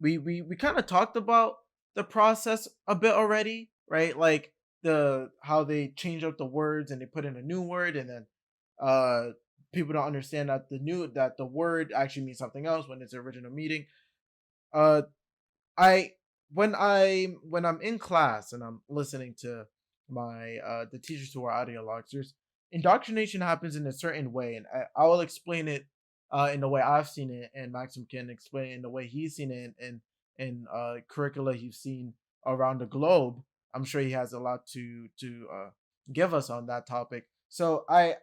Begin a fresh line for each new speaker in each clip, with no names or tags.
we kind of talked about the process a bit already, right? Like the how they change up the words and they put in a new word, and then uh people don't understand that the word actually means something else when it's original meaning. Uh I when I'm in class and I'm listening to my the teachers who are ideologues, there's indoctrination happens in a certain way, and I will explain it in the way I've seen it, and Maxim can explain it in the way he's seen it, and curricula he's seen around the globe. I'm sure he has a lot to give us on that topic. So I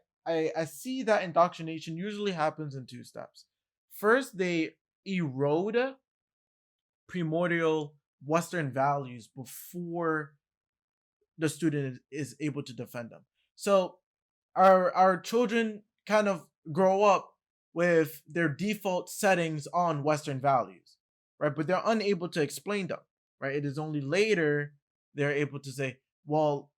see that indoctrination usually happens in two steps. First, they erode primordial Western values before the student is able to defend them. So our children kind of grow up with their default settings on Western values, right? But they're unable to explain them, right? It is only later they're able to say, well,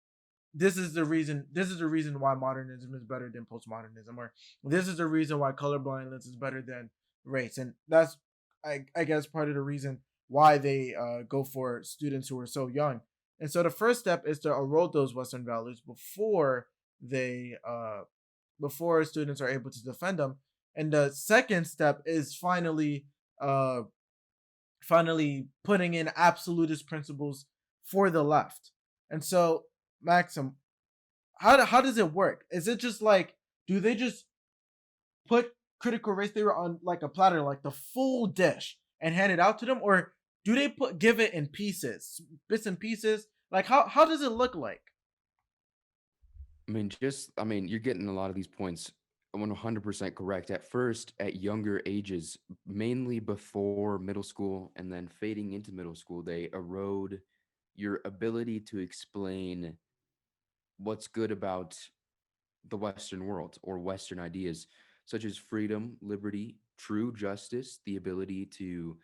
this is the reason. This is the reason why modernism is better than postmodernism, or this is the reason why colorblindness is better than race, and that's I guess part of the reason why they go for students who are so young. And so the first step is to erode those Western values they before students are able to defend them. And the second step is uh finally putting in absolutist principles for the left. And so, Maxim, how does it work? Is it just like, do they just put critical race theory on like a platter, like the full dish, and hand it out to them, or do they give it in pieces, bits and pieces? Like how does it look like?
I mean, you're getting a lot of these points 100% correct. At first, at younger ages, mainly before middle school and then fading into middle school, they erode your ability to explain what's good about the Western world or Western ideas, such as freedom, liberty, true justice, the ability to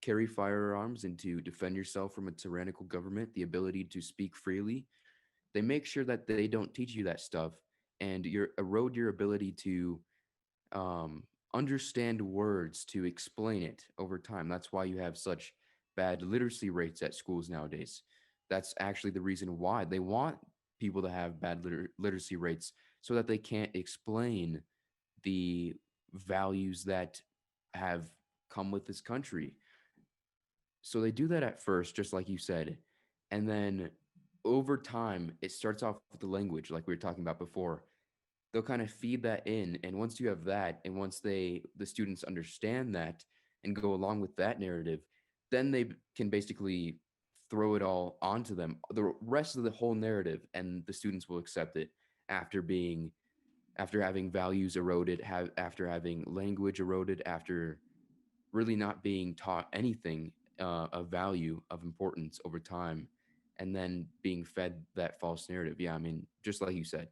carry firearms and to defend yourself from a tyrannical government, the ability to speak freely. They make sure that they don't teach you that stuff, and you erode your ability to understand words to explain it over time. That's why you have such bad literacy rates at schools nowadays. That's actually the reason why they want people to have bad literacy rates so that they can't explain the values that have come with this country. So they do that at first, just like you said. And then over time, it starts off with the language, like we were talking about before. They'll kind of feed that in. And once you have that, and once the students understand that and go along with that narrative, then can basically throw it all onto them, the rest of the whole narrative, and the students will accept it after after having values eroded, after having language eroded, after really not being taught anything of value, of importance over time, and then being fed that false narrative. Yeah, I mean, just like you said.